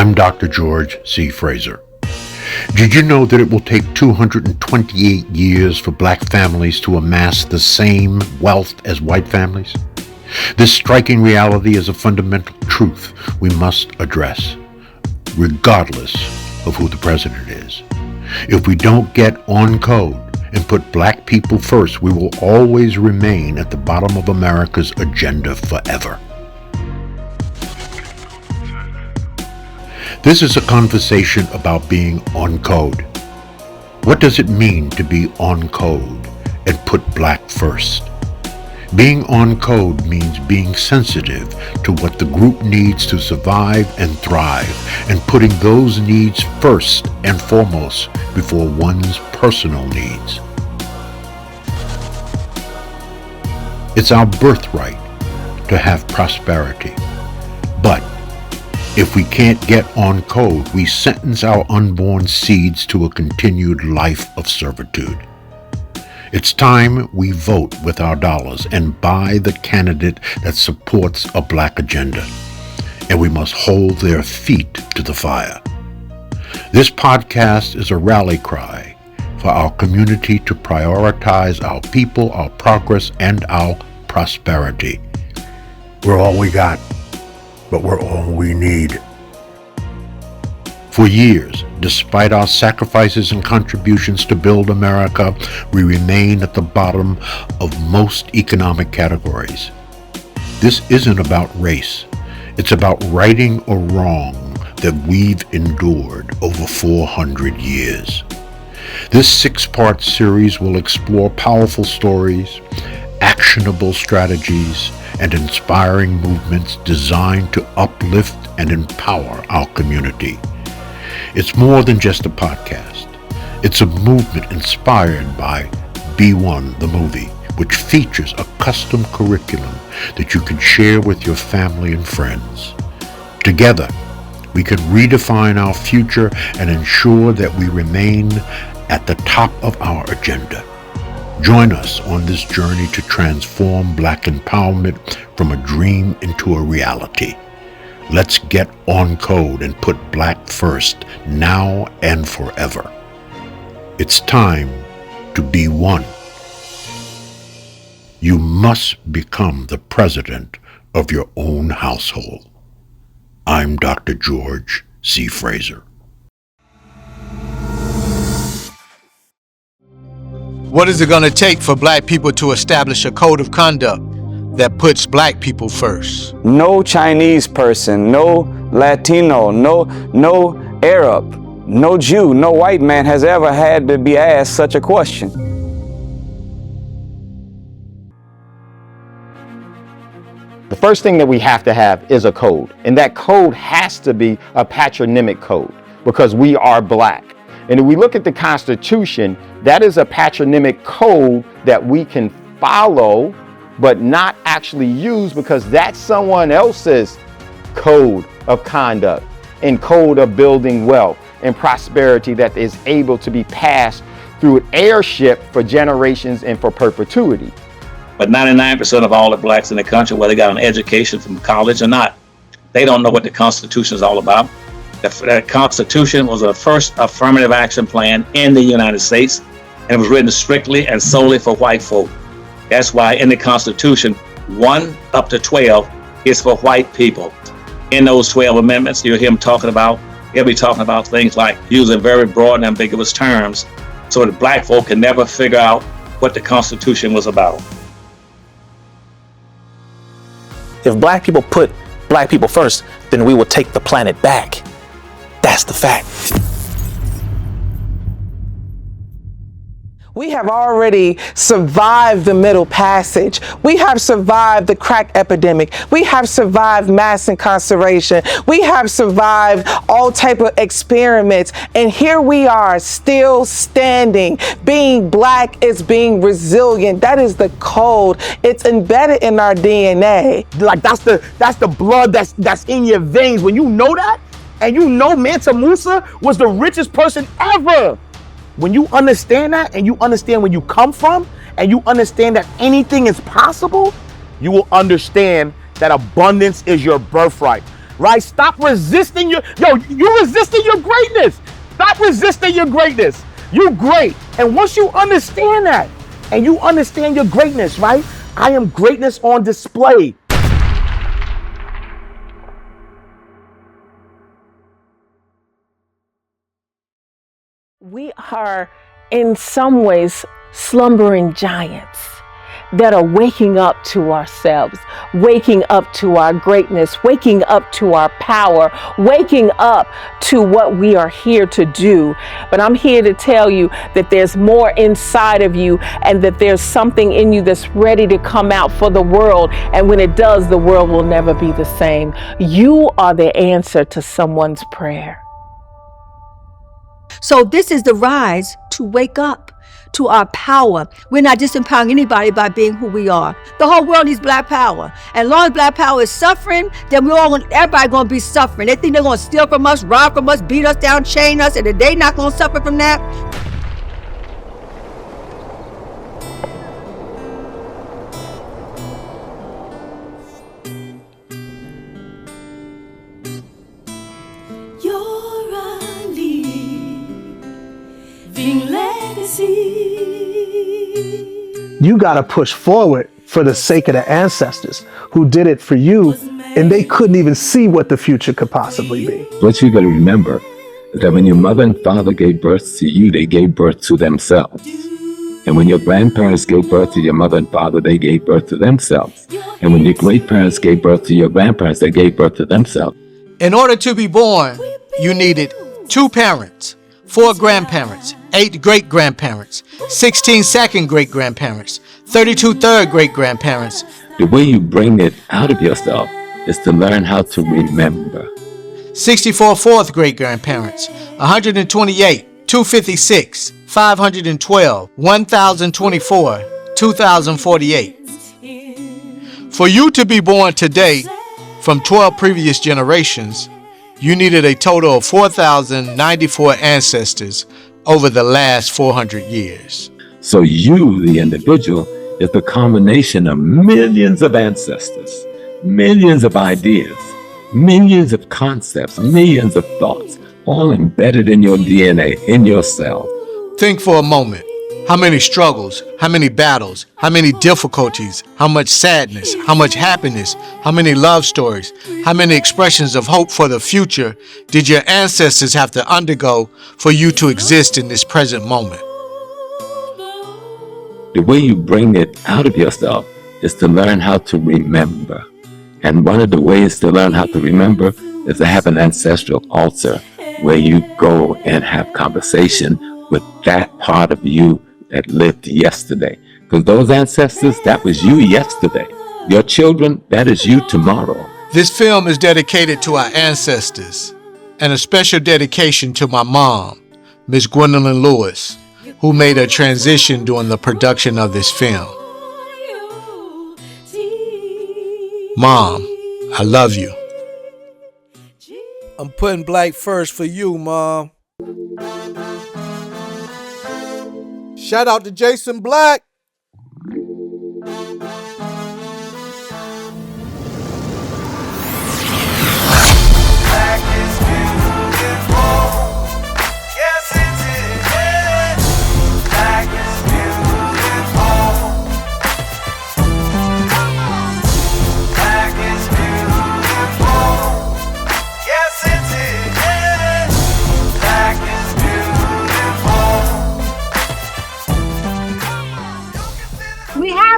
I'm Dr. George C. Fraser. Did you know that it will take 228 years for black families to amass the same wealth as white families? This striking reality is a fundamental truth we must address, regardless of who the president is. If we don't get on code and put black people first, we will always remain at the bottom of America's agenda forever. This is a conversation about being on code. What does it mean to be on code and put black first? Being on code means being sensitive to what the group needs to survive and thrive, and putting those needs first and foremost before one's personal needs. It's our birthright to have prosperity, but if we can't get on code, we sentence our unborn seeds to a continued life of servitude. It's time we vote with our dollars and buy the candidate that supports a black agenda, and we must hold their feet to the fire. This podcast is a rally cry for our community to prioritize our people, our progress, and our prosperity. We're all we got, but we're all we need. For years, despite our sacrifices and contributions to build America, we remain at the bottom of most economic categories. This isn't about race. It's about righting a wrong that we've endured over 400 years. This 6-part series will explore powerful stories, actionable strategies, and inspiring movements designed to uplift and empower our community. It's more than just a podcast. It's a movement inspired by B1, the movie, which features a custom curriculum that you can share with your family and friends. Together, we can redefine our future and ensure that we remain at the top of our agenda. Join us on this journey to transform black empowerment from a dream into a reality. Let's get on code and put black first, now and forever. It's time to be one. You must become the president of your own household. I'm Dr. George C. Fraser. What is it going to take for black people to establish a code of conduct that puts black people first? No Chinese person, no Latino, no Arab, no Jew, no white man has ever had to be asked such a question. The first thing that we have to have is a code, and that code has to be a patronymic code because we are black. And if we look at the Constitution, that is a patronymic code that we can follow, but not actually use because that's someone else's code of conduct and code of building wealth and prosperity that is able to be passed through an heirship for generations and for perpetuity. But 99% of all the blacks in the country, whether they got an education from college or not, they don't know what the Constitution is all about. The Constitution was the first affirmative action plan in the United States, and it was written strictly and solely for white folk. That's why in the Constitution, 1 up to 12 is for white people. In those 12 amendments, you'll hear him talking about, he'll be talking about things like using very broad and ambiguous terms so that black folk can never figure out what the Constitution was about. If black people put black people first, then we will take the planet back. That's the fact. We have already survived the Middle Passage. We have survived the crack epidemic. We have survived mass incarceration. We have survived all type of experiments. And here we are still standing. Being black is being resilient. That is the code. It's embedded in our DNA. Like that's the blood that's in your veins. When you know that, and you know Mansa Musa was the richest person ever. When you understand that, and you understand where you come from, and you understand that anything is possible, you will understand that abundance is your birthright. right? Stop resisting you resisting your greatness. Stop resisting your greatness. You great. And once you understand that, and you understand your greatness, right? I am greatness on display. We are, in some ways, slumbering giants that are waking up to ourselves, waking up to our greatness, waking up to our power, waking up to what we are here to do. But I'm here to tell you that there's more inside of you, and that there's something in you that's ready to come out for the world. And when it does, the world will never be the same. You are the answer to someone's prayer. So this is the rise to wake up to our power. We're not disempowering anybody by being who we are. The whole world needs black power. And as long as black power is suffering, then everybody gonna be suffering. They think they're gonna steal from us, rob from us, beat us down, chain us, and they not gonna suffer from that. You got to push forward for the sake of the ancestors who did it for you, and they couldn't even see what the future could possibly be. What you got to remember is that when your mother and father gave birth to you, they gave birth to themselves. And when your grandparents gave birth to your mother and father, they gave birth to themselves. And when your great-parents gave birth to your grandparents, they gave birth to themselves. In order to be born, you needed 2 parents, 4 grandparents, 8 great-grandparents, 16 second great-grandparents, 32 third great-grandparents. The way you bring it out of yourself is to learn how to remember. 64 fourth great-grandparents, 128, 256, 512, 1024, 2048. For you to be born today from 12 previous generations, you needed a total of 4,094 ancestors over the last 400 years. So you, the individual, is the combination of millions of ancestors, millions of ideas, millions of concepts, millions of thoughts, all embedded in your DNA, in your cell. Think for a moment. How many struggles, how many battles, how many difficulties, how much sadness, how much happiness, how many love stories, how many expressions of hope for the future did your ancestors have to undergo for you to exist in this present moment? The way you bring it out of yourself is to learn how to remember. And one of the ways to learn how to remember is to have an ancestral altar where you go and have conversation with that part of you that lived yesterday. Because those ancestors, that was you yesterday. Your children, that is you tomorrow. This film is dedicated to our ancestors, and a special dedication to my mom, Miss Gwendolyn Lewis, who made a transition during the production of this film. Mom, I love you. I'm putting black first for you, Mom. Shout out to Jason Black.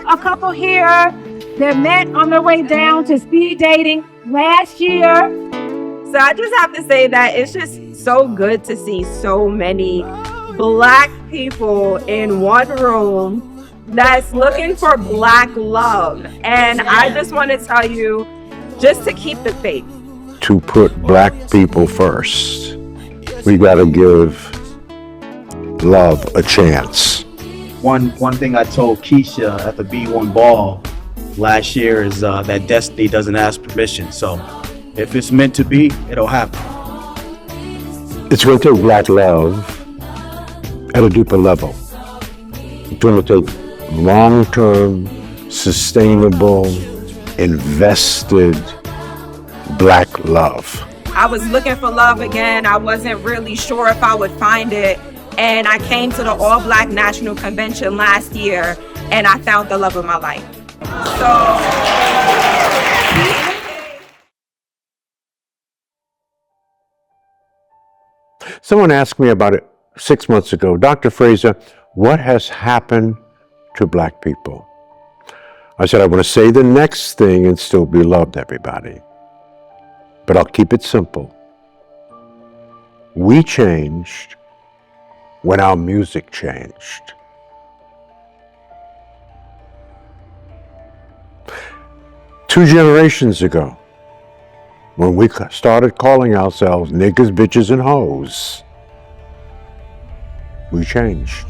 A couple here that met on their way down to speed dating last year. So I just have to say that it's just so good to see so many Black people in one room that's looking for Black love. And I just want to tell you just to keep the faith. To put Black people first, we got to give love a chance. One thing I told Keisha at the B1 ball last year is that destiny doesn't ask permission. So if it's meant to be, it'll happen. It's going to take Black love at a deeper level. It's going to take long-term, sustainable, invested Black love. I was looking for love again. I wasn't really sure if I would find it. And I came to the All Black National Convention last year and I found the love of my life. Someone asked me about it 6 months ago, Dr. Fraser, what has happened to Black people? I said, I want to say the next thing and still be loved, everybody. But I'll keep it simple. We changed when our music changed. Two generations ago, when we started calling ourselves niggas, bitches, and hoes, we changed.